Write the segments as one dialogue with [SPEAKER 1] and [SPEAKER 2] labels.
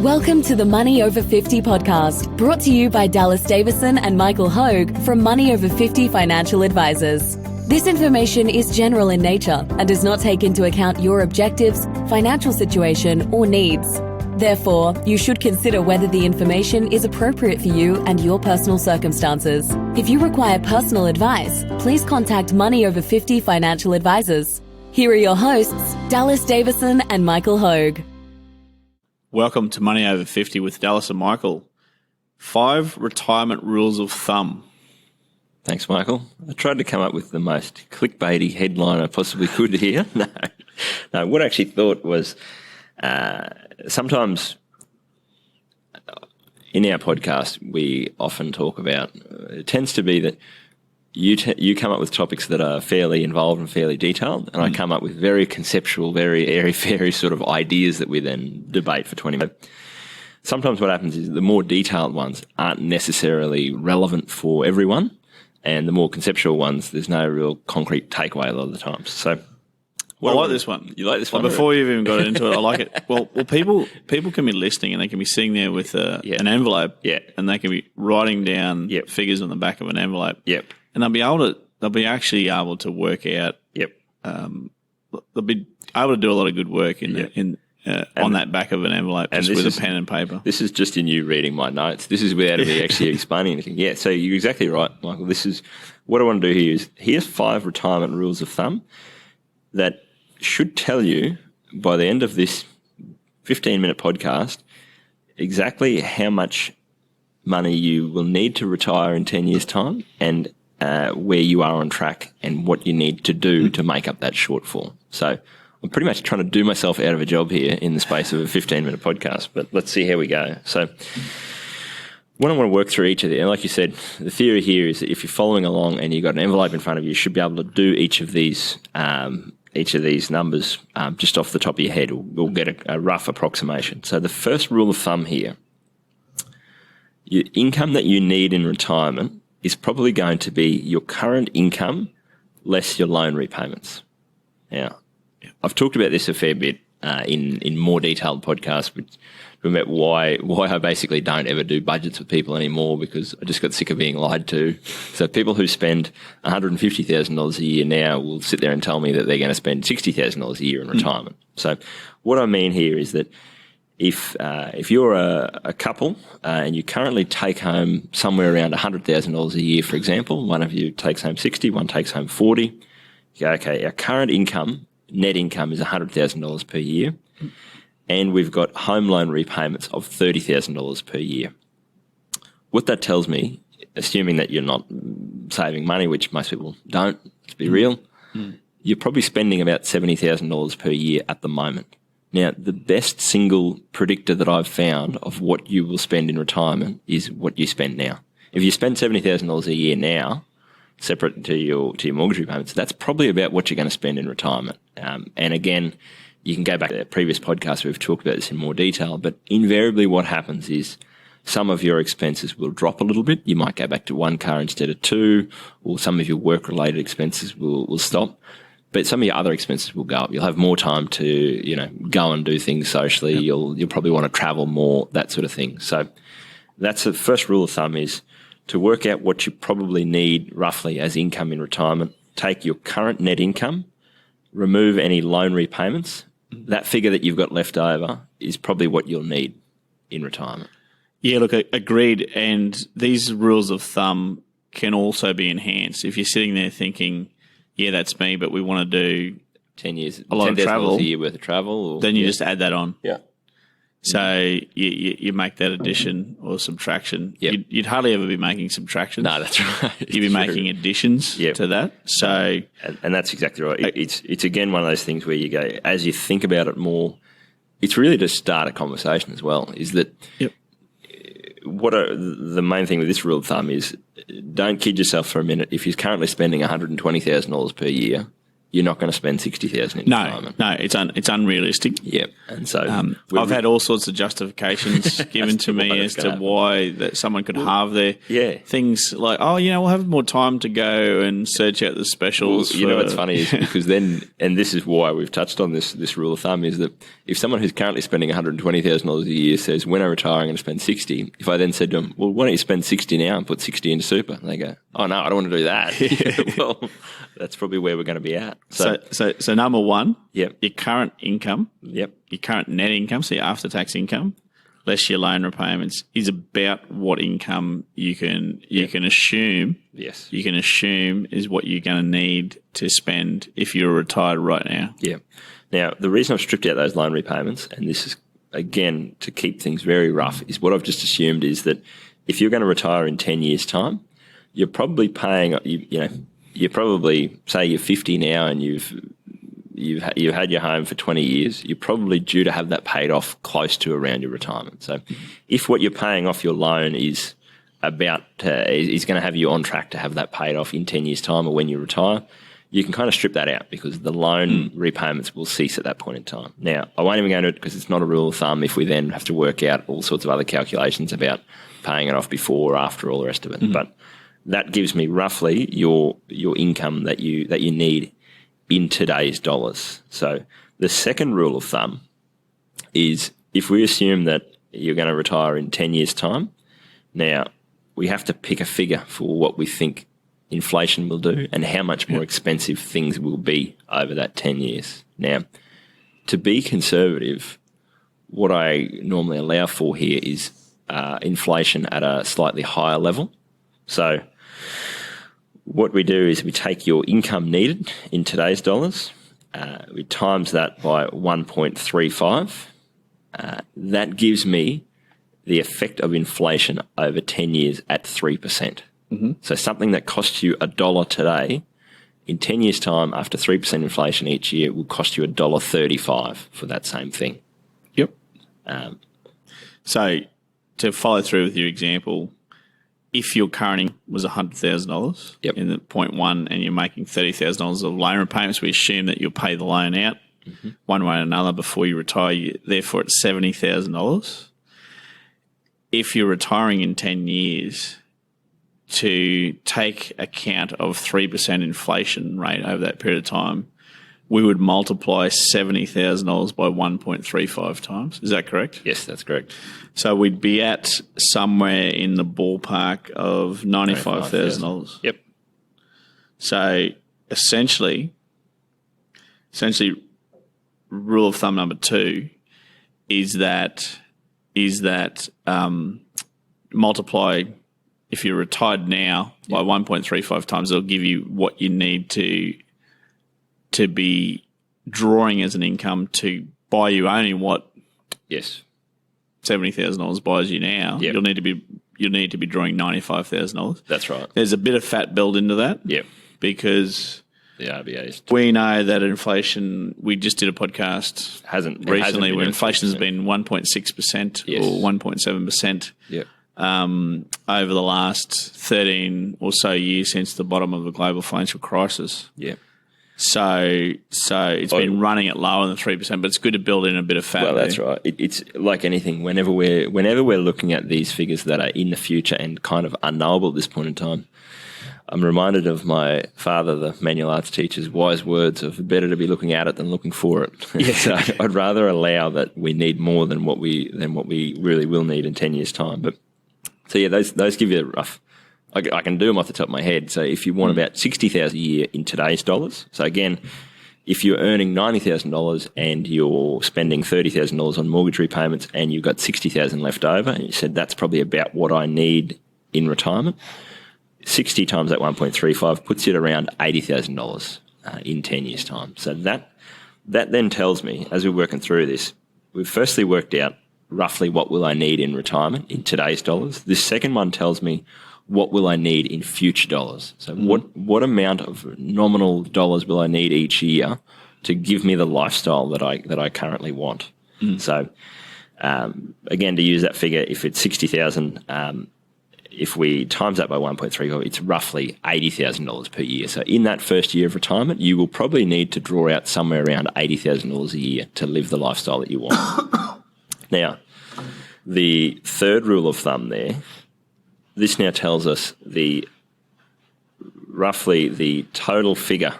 [SPEAKER 1] Welcome to the Money Over 50 podcast, brought to you by Dallas Davison and Michael Hogue from Money Over 50 Financial Advisors. This information is general in nature and does not take into account your objectives, financial situation, or needs. Therefore, you should consider whether the information is appropriate for you and your personal circumstances. If you require personal advice, please contact Money Over 50 Financial Advisors. Here are your hosts, Dallas Davison and Michael Hogue.
[SPEAKER 2] Welcome to Money Over 50 with Dallas and Michael. 5 retirement rules of thumb.
[SPEAKER 3] Thanks, Michael. I tried to come up with the most clickbaity headline I possibly could here. No, what I actually thought was sometimes in our podcast we often talk about, it tends to be that you come up with topics that are fairly involved and fairly detailed, and I come up with very conceptual, very airy-fairy sort of ideas that we then debate for 20 minutes. Sometimes what happens is the more detailed ones aren't necessarily relevant for everyone, and the more conceptual ones, there's no real concrete takeaway a lot of the times. So,
[SPEAKER 2] I like this one.
[SPEAKER 3] You like this one?
[SPEAKER 2] Before you've even got into it, I like it. Well, people can be listening and they can be sitting there with an envelope, and they can be writing down figures on the back of an envelope. And they'll be actually able to work out. They'll be able to do a lot of good work on that back of an envelope, just with a pen and paper.
[SPEAKER 3] This is just in you reading my notes. This is without me actually explaining anything. Yeah, so you're exactly right, Michael. This is what I want to do here. Here's 5 retirement rules of thumb that should tell you by the end of this 15-minute podcast exactly how much money you will need to retire in 10 years' time, and where you are on track and what you need to do to make up that shortfall. So I'm pretty much trying to do myself out of a job here in the space of a 15-minute podcast, but let's see how we go. So what I want to work through each of them, and like you said, the theory here is that if you're following along and you've got an envelope in front of you, you should be able to do each of these numbers just off the top of your head. We'll get a rough approximation. So the first rule of thumb here, your income that you need in retirement is probably going to be your current income less your loan repayments. Now, I've talked about this a fair bit in more detailed podcasts, about why I basically don't ever do budgets with people anymore, because I just got sick of being lied to. So people who spend $150,000 a year now will sit there and tell me that they're going to spend $60,000 a year in retirement. So what I mean here is that if you're a couple and you currently take home somewhere around $100,000 a year, for example, one of you takes home 60, one takes home 40. You go, okay, our current income, net income, is $100,000 per year, and we've got home loan repayments of $30,000 per year. What that tells me, assuming that you're not saving money, which most people don't, to be real, you're probably spending about $70,000 per year at the moment. Now, the best single predictor that I've found of what you will spend in retirement is what you spend now. If you spend $70,000 a year now, separate to your mortgage repayments, that's probably about what you're going to spend in retirement. And again, you can go back to the previous podcast where we've talked about this in more detail, but invariably what happens is some of your expenses will drop a little bit. You might go back to 1 car instead of 2, or some of your work-related expenses will stop. But some of your other expenses will go up. You'll have more time to, go and do things socially. You'll probably want to travel more, that sort of thing. So that's the first rule of thumb, is to work out what you probably need roughly as income in retirement. Take your current net income, remove any loan repayments. That figure that you've got left over is probably what you'll need in retirement.
[SPEAKER 2] Yeah, look, agreed. And these rules of thumb can also be enhanced. If you're sitting there thinking, yeah, that's me, but we want to do
[SPEAKER 3] 10 years,
[SPEAKER 2] a lot of travel,
[SPEAKER 3] a year worth of travel.
[SPEAKER 2] Then you just add that on.
[SPEAKER 3] Yeah.
[SPEAKER 2] So you make that addition or subtraction.
[SPEAKER 3] Yep.
[SPEAKER 2] You'd hardly ever be making subtractions.
[SPEAKER 3] No, that's right.
[SPEAKER 2] You'd be making additions to that. So,
[SPEAKER 3] and that's exactly right. It's again one of those things where you go, as you think about it more, it's really to start a conversation as well. Is that the main thing with this rule of thumb is, don't kid yourself for a minute. If you're currently spending $120,000 per year, you're not going to spend 60,000 in retirement.
[SPEAKER 2] No, it's unrealistic.
[SPEAKER 3] Yep. And so
[SPEAKER 2] I've had all sorts of justifications given to me as to why that someone could halve their things like, we'll have more time to go and search out the specials.
[SPEAKER 3] Well, what's funny is because then, and this is why we've touched on this rule of thumb, is that if someone who's currently spending $120,000 a year says, when I retire, I'm going to spend 60, if I then said to them, well, why don't you spend 60 now and put 60 into super? And they go, oh, no, I don't want to do that. Well, that's probably where we're going to be at.
[SPEAKER 2] So number one,
[SPEAKER 3] your
[SPEAKER 2] current income, your current net income, so your after-tax income, less your loan repayments, is about what income you can assume.
[SPEAKER 3] Yes,
[SPEAKER 2] you can assume is what you're going to need to spend if you're retired right now.
[SPEAKER 3] Yeah. Now, the reason I've stripped out those loan repayments, and this is again to keep things very rough, is what I've just assumed is that if you're going to retire in 10 years' time, you're probably paying, you're probably, say you're 50 now and you've had your home for 20 years, you're probably due to have that paid off close to around your retirement. So if what you're paying off your loan is about, is going to have you on track to have that paid off in 10 years' time or when you retire, you can kind of strip that out because the loan repayments will cease at that point in time. Now, I won't even go into it because it's not a rule of thumb if we then have to work out all sorts of other calculations about paying it off before or after, all the rest of it. But that gives me roughly your income that you need in today's dollars. So the second rule of thumb is if we assume that you're going to retire in 10 years' time, now we have to pick a figure for what we think inflation will do and how much more expensive things will be over that 10 years. Now, to be conservative, what I normally allow for here is inflation at a slightly higher level. So what we do is we take your income needed in today's dollars, we times that by 1.35. That gives me the effect of inflation over 10 years at 3%. So something that costs you $1 today, in 10 years' time, after 3% inflation each year, will cost you $1.35 for that same thing.
[SPEAKER 2] Yep. So to follow through with your example, if your current income was $100,000 in the 0.1 and you're making $30,000 of loan repayments, we assume that you'll pay the loan out one way or another before you retire. Therefore, it's $70,000. If you're retiring in 10 years, to take account of 3% inflation rate over that period of time, we would multiply $70,000 by 1.35 times. Is that correct?
[SPEAKER 3] Yes, that's correct.
[SPEAKER 2] So we'd be at somewhere in the ballpark of $95,000.
[SPEAKER 3] Yep.
[SPEAKER 2] So essentially, rule of thumb number 2 is that multiply. If you're retired now by 1.35 times, it'll give you what you need to be drawing as an income to buy you only what $70,000 buys you now.
[SPEAKER 3] Yep.
[SPEAKER 2] You'll need to be drawing $95,000.
[SPEAKER 3] That's right.
[SPEAKER 2] There's a bit of fat built into that.
[SPEAKER 3] Yep.
[SPEAKER 2] Because
[SPEAKER 3] the RBA's
[SPEAKER 2] we know that inflation. We just did a podcast recently where inflation has been 1.6% or 1.7%.
[SPEAKER 3] Yep.
[SPEAKER 2] Over the last 13 or so years since the bottom of the global financial crisis.
[SPEAKER 3] Yeah.
[SPEAKER 2] So it's been running at lower than 3%, but it's good to build in a bit of fat.
[SPEAKER 3] Well, that's right. It's like anything. Whenever we're looking at these figures that are in the future and kind of unknowable at this point in time, I'm reminded of my father, the manual arts teacher's wise words of better to be looking at it than looking for it. Yeah. So I'd rather allow that we need more than what we really will need in 10 years' time. But so yeah, those give you a rough. I can do them off the top of my head. So if you want about $60,000 a year in today's dollars, so again, if you're earning $90,000 and you're spending $30,000 on mortgage repayments and you've got $60,000 left over, and you said that's probably about what I need in retirement, 60 times that 1.35 puts you at around $80,000 in 10 years' time. So that then tells me, as we're working through this, we've firstly worked out roughly what will I need in retirement in today's dollars. This second one tells me what will I need in future dollars. So what amount of nominal dollars will I need each year to give me the lifestyle that I currently want? So again, to use that figure, if it's 60,000, if we times that by 1.3, it's roughly $80,000 per year. So in that first year of retirement, you will probably need to draw out somewhere around $80,000 a year to live the lifestyle that you want. Now, the third rule of thumb there, this now tells us roughly the total figure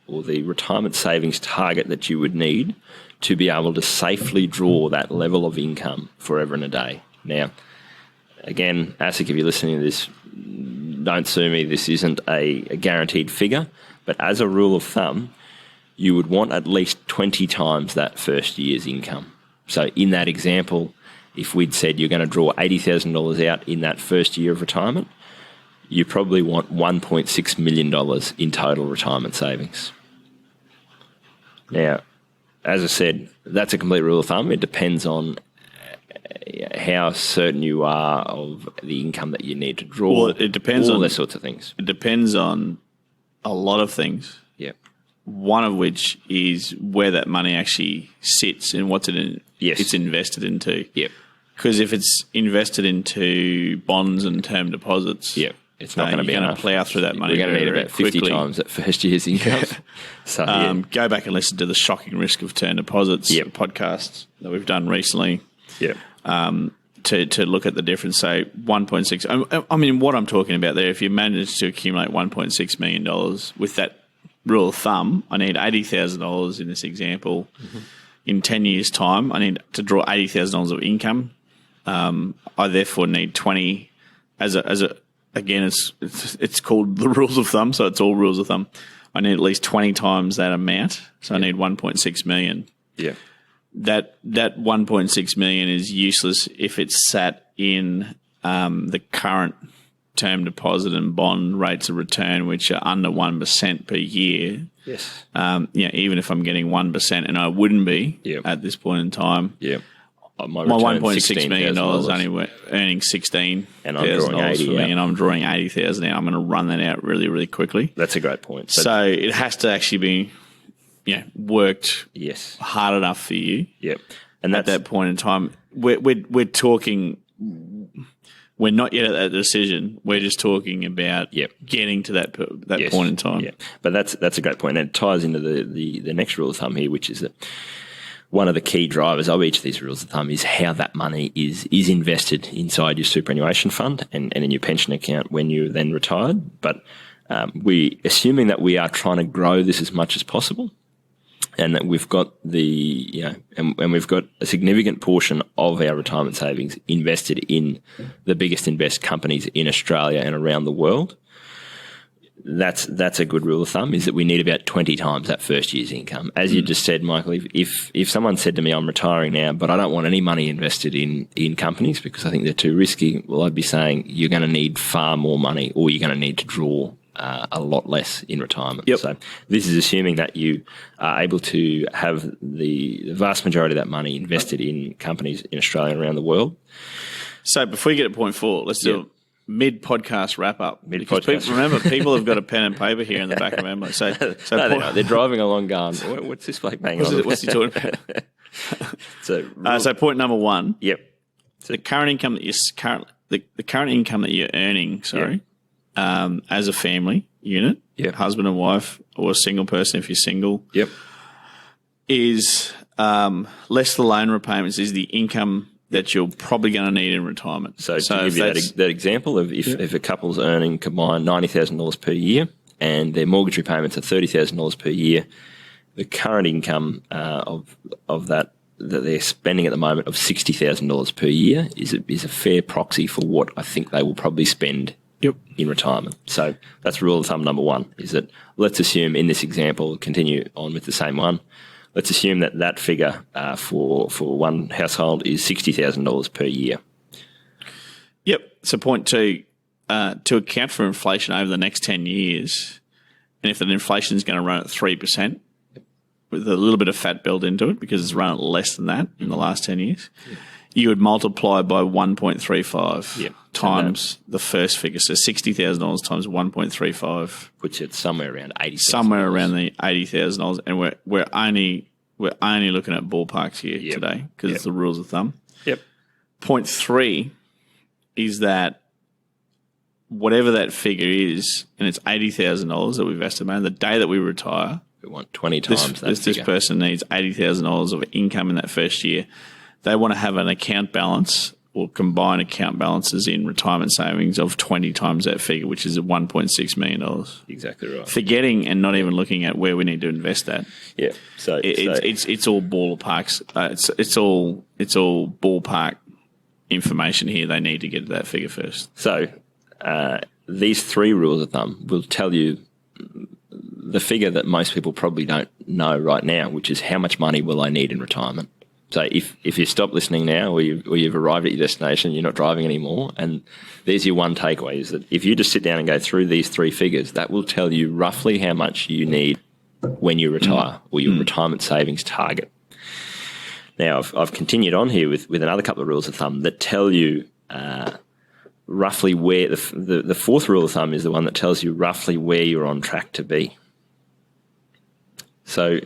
[SPEAKER 3] or the retirement savings target that you would need to be able to safely draw that level of income forever and a day. Now, again, ASIC, if you're listening to this, don't sue me. This isn't a guaranteed figure, but as a rule of thumb, you would want at least 20 times that first year's income. So in that example, if we'd said you're going to draw $80,000 out in that first year of retirement, you probably want $1.6 million in total retirement savings. Now, as I said, that's a complete rule of thumb. It depends on how certain you are of the income that you need to draw.
[SPEAKER 2] Well, it depends
[SPEAKER 3] all
[SPEAKER 2] on
[SPEAKER 3] those sorts of things.
[SPEAKER 2] It depends on a lot of things.
[SPEAKER 3] Yeah.
[SPEAKER 2] One of which is where that money actually sits and what's it's invested into.
[SPEAKER 3] Yep.
[SPEAKER 2] Because if it's invested into bonds and term deposits,
[SPEAKER 3] it's not going to be
[SPEAKER 2] enough.
[SPEAKER 3] You're going to
[SPEAKER 2] plough through that money.
[SPEAKER 3] We're going to need about 50 times that first year's income. So
[SPEAKER 2] go back and listen to the Shocking Risk of Term Deposits podcast that we've done recently.
[SPEAKER 3] Yeah.
[SPEAKER 2] To look at the difference, say 1.6. I mean, what I'm talking about there, if you manage to accumulate $1.6 million with that rule of thumb, I need $80,000 in this example. Mm-hmm. In 10 years' time, I need to draw $80,000 of income. I therefore need 20 again, it's called the rules of thumb, so it's all rules of thumb. I need at least 20 times that amount, so I need 1.6 million.
[SPEAKER 3] Yeah.
[SPEAKER 2] That 1.6 million is useless if it's sat in the current term deposit and bond rates of return, which are under 1% per year.
[SPEAKER 3] Yes.
[SPEAKER 2] Even if I'm getting 1%, and I wouldn't be at this point in time.
[SPEAKER 3] Yeah.
[SPEAKER 2] My $1.6 million only earning $16,000,
[SPEAKER 3] and I'm drawing 80
[SPEAKER 2] for me, and I'm drawing 80,000 out. I'm going to run that out really, really quickly.
[SPEAKER 3] That's a great point.
[SPEAKER 2] So it has to actually be, worked hard enough for you.
[SPEAKER 3] Yep.
[SPEAKER 2] And at that point in time, we're talking. We're not yet at that decision. We're just talking about getting to that point in time.
[SPEAKER 3] Yeah. But that's a great point, and it ties into the next rule of thumb here, which is that one of the key drivers of each of these rules of thumb is how that money is invested inside your superannuation fund and in your pension account when you're then retired. But assuming that we are trying to grow this as much as possible, and that we've got and we've got a significant portion of our retirement savings invested in the biggest and best companies in Australia and around the world. That's a good rule of thumb, is that we need about 20 times that first year's income. As you just said, Michael, if someone said to me, I'm retiring now, but I don't want any money invested in companies because I think they're too risky, well, I'd be saying you're going to need far more money, or you're going to need to draw a lot less in retirement.
[SPEAKER 2] Yep.
[SPEAKER 3] So this is assuming that you are able to have the vast majority of that money invested in companies in Australia and around the world.
[SPEAKER 2] So before you get to point 4, let's do a mid-podcast wrap-up.
[SPEAKER 3] Mid-podcast.
[SPEAKER 2] Remember, people have got a pen and paper here in the back of them. So
[SPEAKER 3] they're driving along going, what's this bloke banging on?
[SPEAKER 2] What's he talking about? So point number 1.
[SPEAKER 3] Yep.
[SPEAKER 2] So the current income that you're earning, as a family unit, husband and wife, or a single person if you're single, is less the loan repayments is the income that you're probably going to need in retirement.
[SPEAKER 3] So to give you that example of if a couple's earning combined $90,000 per year and their mortgage repayments are $30,000 per year, the current income of that they're spending at the moment of $60,000 per year is a fair proxy for what I think they will probably spend in retirement. So that's rule of thumb number 1, is that let's assume in this example, continue on with the same one, let's assume that figure for one household is $60,000 per year.
[SPEAKER 2] Yep. So point 2, to account for inflation over the next 10 years, and if that inflation is going to run at 3%, with a little bit of fat built into it because it's run at less than that in the last 10 years, you would multiply by 1.35 times the first figure. So $60,000 times 1.35.
[SPEAKER 3] Which it's somewhere around $80,000.
[SPEAKER 2] Somewhere around the $80,000. And we're only looking at ballparks here today because it's the rules of thumb.
[SPEAKER 3] Yep.
[SPEAKER 2] Point 3 is that whatever that figure is, and it's $80,000 that we've estimated, the day that we retire,
[SPEAKER 3] we want 20 times that
[SPEAKER 2] this person needs $80,000 of income in that first year. They want to have an account balance or combine account balances in retirement savings of 20 times that figure, which is $1.6 million.
[SPEAKER 3] Exactly right.
[SPEAKER 2] Forgetting and not even looking at where we need to invest that.
[SPEAKER 3] Yeah. So
[SPEAKER 2] it's all ballparks. It's all ballpark information here. They need to get to that figure first.
[SPEAKER 3] So these 3 rules of thumb will tell you the figure that most people probably don't know right now, which is how much money will I need in retirement. So if you stop listening now or you've arrived at your destination, you're not driving anymore, and there's your one takeaway, is that if you just sit down and go through these 3 figures, that will tell you roughly how much you need when you retire or your retirement savings target. Now, I've continued on here with another couple of rules of thumb that tell you roughly where the 4th rule of thumb is the one that tells you roughly where you're on track to be. So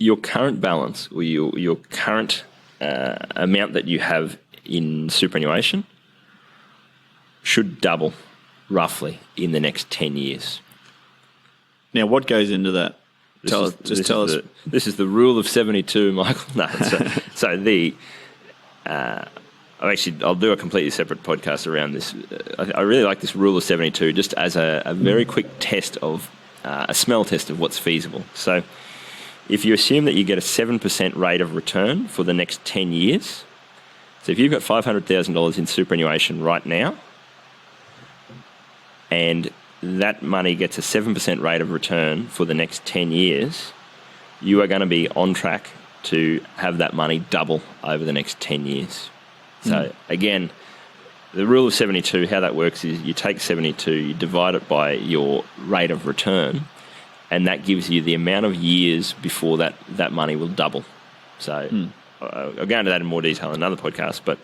[SPEAKER 3] your current balance or your current amount that you have in superannuation should double roughly in the next 10 years.
[SPEAKER 2] Now, what goes into that? Tell us.
[SPEAKER 3] This is the rule of 72, Michael. No, I'll do a completely separate podcast around this. I really like this rule of 72 just as a very quick test of a smell test of what's feasible. So if you assume that you get a 7% rate of return for the next 10 years, so if you've got $500,000 in superannuation right now, and that money gets a 7% rate of return for the next 10 years, you are going to be on track to have that money double over the next 10 years. So again, the rule of 72, how that works is you take 72, you divide it by your rate of return, and that gives you the amount of years before that money will double. So I'll go into that in more detail in another podcast, but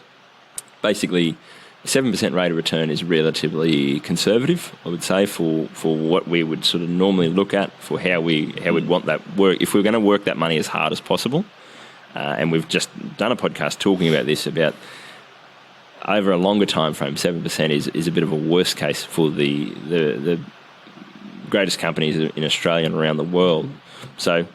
[SPEAKER 3] basically 7% rate of return is relatively conservative, I would say, for what we would sort of normally look at for how we'd want that work. If we're going to work that money as hard as possible, and we've just done a podcast talking about this, about over a longer time frame, 7% is a bit of a worst case for the greatest companies in Australia and around the world. So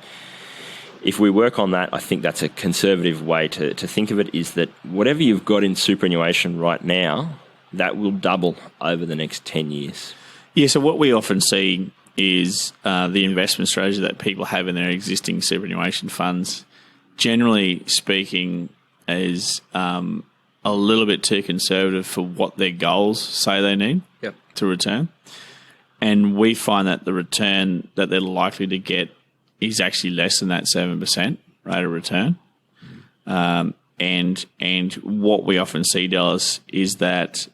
[SPEAKER 3] if we work on that, I think that's a conservative way to think of it, is that whatever you've got in superannuation right now, that will double over the next 10 years.
[SPEAKER 2] Yeah, so what we often see is the investment strategy that people have in their existing superannuation funds, generally speaking, is a little bit too conservative for what their goals say they need to return. And we find that the return that they're likely to get is actually less than that 7% rate of return. And what we often see, Dallas, is that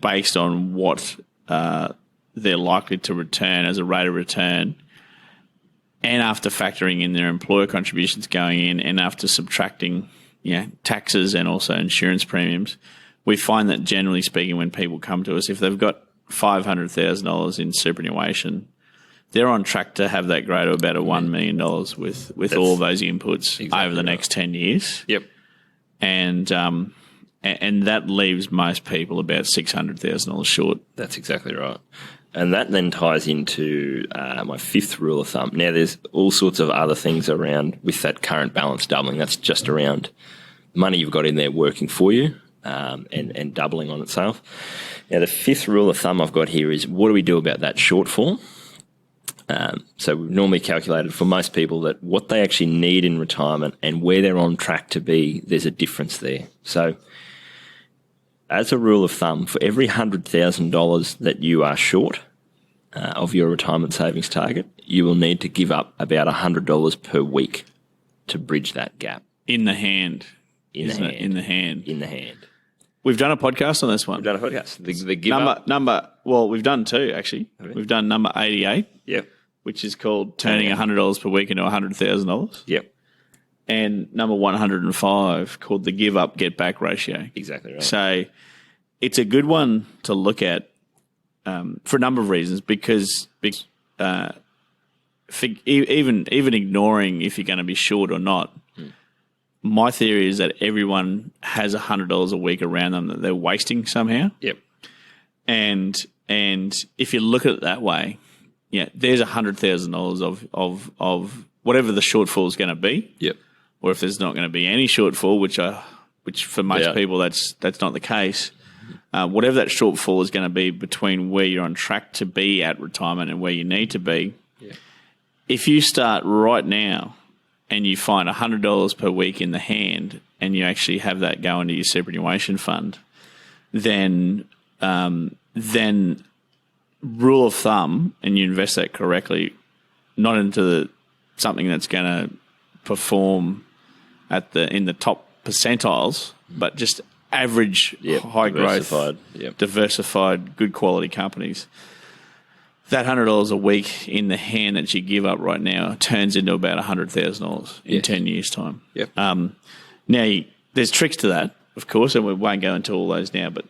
[SPEAKER 2] based on what they're likely to return as a rate of return, and after factoring in their employer contributions going in, and after subtracting taxes and also insurance premiums, we find that generally speaking, when people come to us, if they've got $500,000 in superannuation, they're on track to have that grow to about $1 million with all those inputs over the next 10 years.
[SPEAKER 3] Yep.
[SPEAKER 2] And that leaves most people about $600,000 short.
[SPEAKER 3] That's exactly right. And that then ties into my 5th rule of thumb. Now, there's all sorts of other things around with that current balance doubling. That's just around money you've got in there working for you and doubling on itself. Now, the 5th rule of thumb I've got here is, what do we do about that shortfall? So we've normally calculated for most people that what they actually need in retirement and where they're on track to be, there's a difference there. So as a rule of thumb, for every $100,000 that you are short of your retirement savings target, you will need to give up about $100 per week to bridge that gap.
[SPEAKER 2] In the hand.
[SPEAKER 3] In the hand.
[SPEAKER 2] We've done a podcast on this one.
[SPEAKER 3] We've done a podcast. The give up.
[SPEAKER 2] Well, we've done 2, actually. We've done number 88.
[SPEAKER 3] Yep.
[SPEAKER 2] Which is called turning $100 per week into $100,000.
[SPEAKER 3] Yep.
[SPEAKER 2] And number 105 called the give up, get back ratio.
[SPEAKER 3] Exactly right.
[SPEAKER 2] So it's a good one to look at for a number of reasons, because even ignoring if you're going to be short or not, my theory is that everyone has $100 a week around them that they're wasting somehow.
[SPEAKER 3] Yep.
[SPEAKER 2] And if you look at it that way, yeah, there's $100,000 of whatever the shortfall is going to be.
[SPEAKER 3] Yep.
[SPEAKER 2] Or if there's not going to be any shortfall, which for most people that's not the case. Whatever that shortfall is going to be between where you're on track to be at retirement and where you need to be, if you start right now and you find $100 per week in the hand and you actually have that go into your superannuation fund, then rule of thumb, and you invest that correctly, not into something that's going to perform in the top percentiles, but just average, high growth, diversified, good quality companies. That $100 a week in the hand that you give up right now turns into about $100,000 in 10 years' time.
[SPEAKER 3] Yep.
[SPEAKER 2] Now, there's tricks to that, of course, and we won't go into all those now, but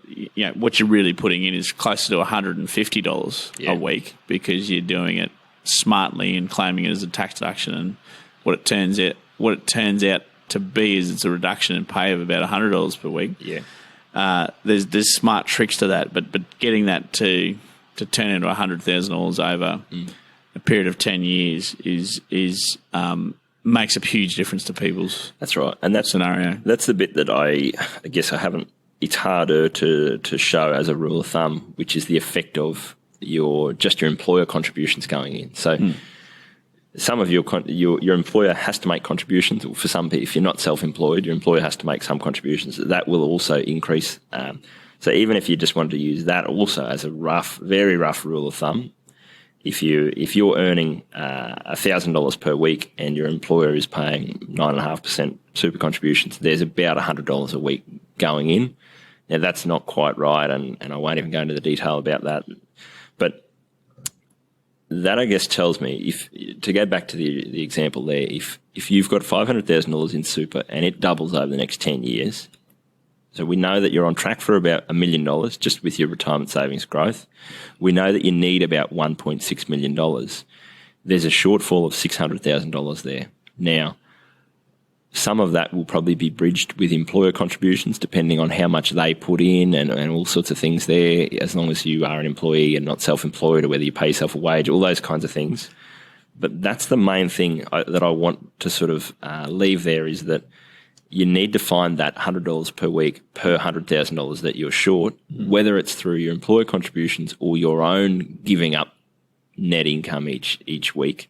[SPEAKER 2] what you're really putting in is closer to $150 a week because you're doing it smartly and claiming it as a tax deduction. And what it turns out to be is it's a reduction in pay of about $100 per week.
[SPEAKER 3] Yeah.
[SPEAKER 2] There's smart tricks to that, but getting that to turn into $100,000 over a period of 10 years is makes a huge difference to people's.
[SPEAKER 3] That's right, and that
[SPEAKER 2] scenario.
[SPEAKER 3] That's the bit that I guess I haven't. It's harder to show as a rule of thumb, which is the effect of your employer contributions going in. So. Some of your employer has to make contributions. For some people, if you're not self-employed, your employer has to make some contributions. That will also increase. So even if you just wanted to use that also as a very rough rule of thumb, if you're earning $1,000 per week and your employer is paying 9.5% super contributions, there's about $100 a week going in. Now that's not quite right, and I won't even go into the detail about that, but. That, I guess, tells me, to go back to the example there, if you've got $500,000 in super and it doubles over the next 10 years, so we know that you're on track for about $1 million just with your retirement savings growth. We know that you need about $1.6 million. There's a shortfall of $600,000 there. Now, some of that will probably be bridged with employer contributions depending on how much they put in and all sorts of things there, as long as you are an employee and not self-employed, or whether you pay yourself a wage, all those kinds of things. But that's the main thing that I want to sort of leave there, is that you need to find that $100 per week per $100,000 that you're short, whether it's through your employer contributions or your own giving up net income each week.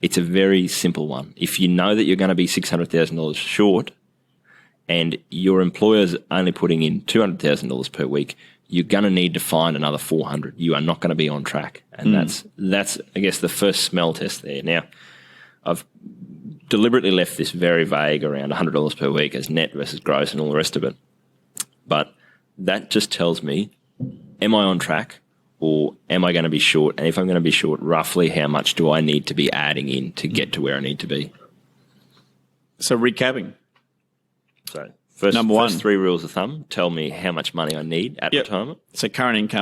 [SPEAKER 3] It's a very simple one. If you know that you're going to be $600,000 short and your employer's only putting in $200,000 per week, you're going to need to find another $400,000. You are not going to be on track. And that's, I guess, the first smell test there. Now, I've deliberately left this very vague around $100 per week as net versus gross and all the rest of it. But that just tells me, am I on track? Or am I going to be short? And if I'm going to be short, roughly how much do I need to be adding in to get to where I need to be?
[SPEAKER 2] So recapping.
[SPEAKER 3] So first 3 rules of thumb tell me how much money I need at retirement.
[SPEAKER 2] So current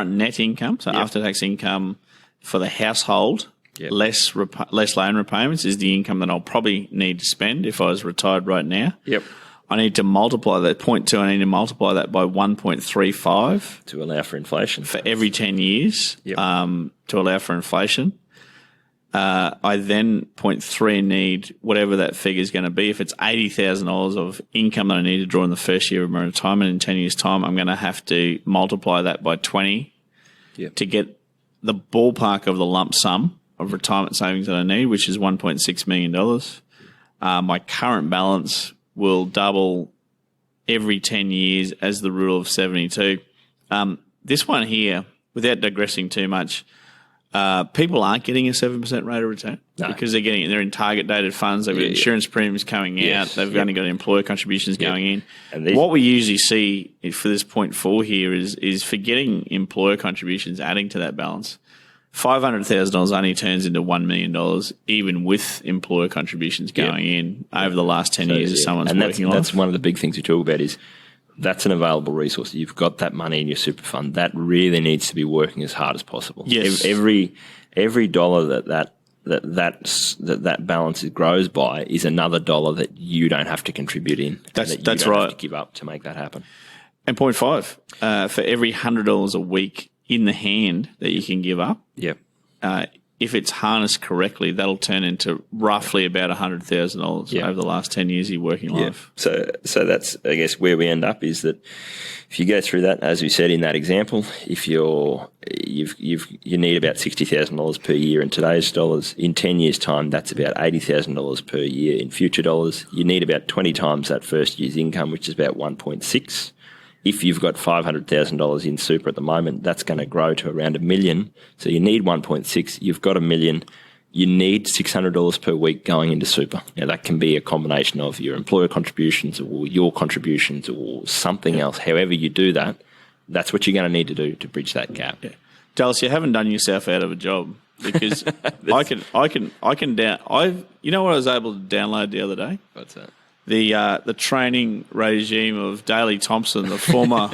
[SPEAKER 2] net income, so after-tax income for the household, less loan repayments is the income that I'll probably need to spend if I was retired right now.
[SPEAKER 3] Yep.
[SPEAKER 2] I need to multiply that 0.2. I need to multiply that by 1.35
[SPEAKER 3] to allow for inflation
[SPEAKER 2] for every 10 years. To allow for inflation. I then 0.3 need whatever that figure is going to be. If it's $80,000 of income that I need to draw in the first year of my retirement in 10 years' time, I'm going to have to multiply that by 20 to get the ballpark of the lump sum of retirement savings that I need, which is $1.6 million. My current balance will double every 10 years as the rule of 72. This one here, without digressing too much, people aren't getting a 7% rate of return because they're in target dated funds. They've got insurance premiums coming out. They've only got employer contributions going in. And what we usually see for this 0.4 here is for getting employer contributions adding to that balance. $500,000 only turns into $1 million, even with employer contributions going in over the last 10 years of someone's working life.
[SPEAKER 3] That's one of the big things we talk about is that's an available resource. You've got that money in your super fund. That really needs to be working as hard as possible.
[SPEAKER 2] Yes.
[SPEAKER 3] Every dollar that balance grows by is another dollar that you don't have to contribute in.
[SPEAKER 2] That's
[SPEAKER 3] that you don't
[SPEAKER 2] right.
[SPEAKER 3] have to give up to make that happen.
[SPEAKER 2] And point 5, for every $100 a week in the hand that you can give up, if it's harnessed correctly, that'll turn into roughly about $100,000 over the last 10 years of your working life.
[SPEAKER 3] So that's, I guess, where we end up is that if you go through that, as we said in that example, if you need about $60,000 per year in today's dollars, in 10 years' time, that's about $80,000 per year in future dollars. You need about 20 times that first year's income, which is about 1.6. If you've got $500,000 in super at the moment, that's going to grow to around $1 million. So you need 1.6. You've got $1 million. You need $600 per week going into super. Now, that can be a combination of your employer contributions or your contributions or something else. However you do that, that's what you're going to need to do to bridge that gap.
[SPEAKER 2] Yeah. Dallas, you haven't done yourself out of a job because I can down. You know what I was able to download the other day?
[SPEAKER 3] What's that?
[SPEAKER 2] The training regime of Daley Thompson, the former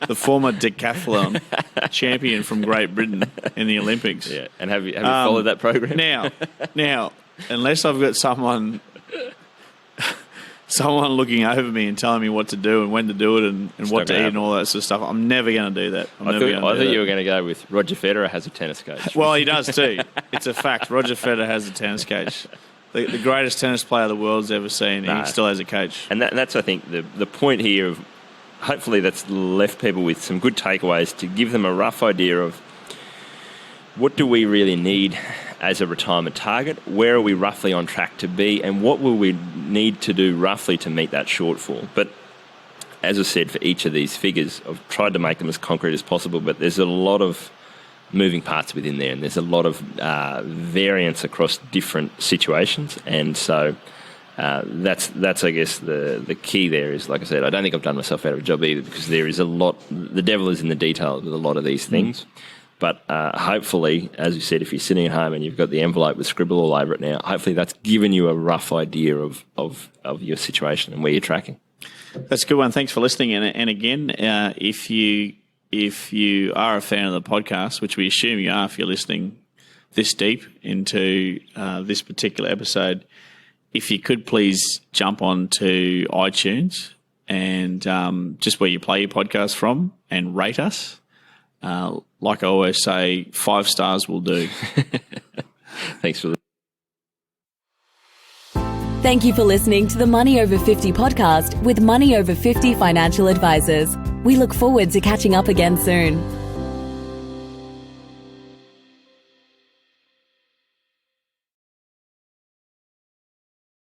[SPEAKER 2] decathlon champion from Great Britain in the Olympics.
[SPEAKER 3] Yeah, and have you followed that program?
[SPEAKER 2] Now, unless I've got someone looking over me and telling me what to do and when to do it and what to eat and all that sort of stuff, I'm never going to do that. I thought
[SPEAKER 3] you were going to go with Roger Federer has a tennis coach.
[SPEAKER 2] Well, he does too. It's a fact. Roger Federer has a tennis coach. The greatest tennis player the world's ever seen, and he still has a coach.
[SPEAKER 3] And that's, I think, the point here of hopefully that's left people with some good takeaways to give them a rough idea of what do we really need as a retirement target, where are we roughly on track to be, and what will we need to do roughly to meet that shortfall. But as I said, for each of these figures, I've tried to make them as concrete as possible, but there's a lot of moving parts within there, and there's a lot of variance across different situations, and so that's I guess the key there is, like I said, I don't think I've done myself out of a job either, because there is a lot. The devil is in the details with a lot of these things. But hopefully, as you said, if you're sitting at home and you've got the envelope with scribble all over it now, hopefully that's given you a rough idea of your situation and where you're tracking.
[SPEAKER 2] That's a good one. Thanks for listening. And again, if you are a fan of the podcast, which we assume you are if you're listening this deep into this particular episode, if you could please jump on to iTunes and just where you play your podcast from and rate us. Like I always say, 5 stars will do.
[SPEAKER 3] Thanks for
[SPEAKER 1] Thank you for listening to the Money Over 50 podcast with Money Over 50 Financial Advisors. We look forward to catching up again soon.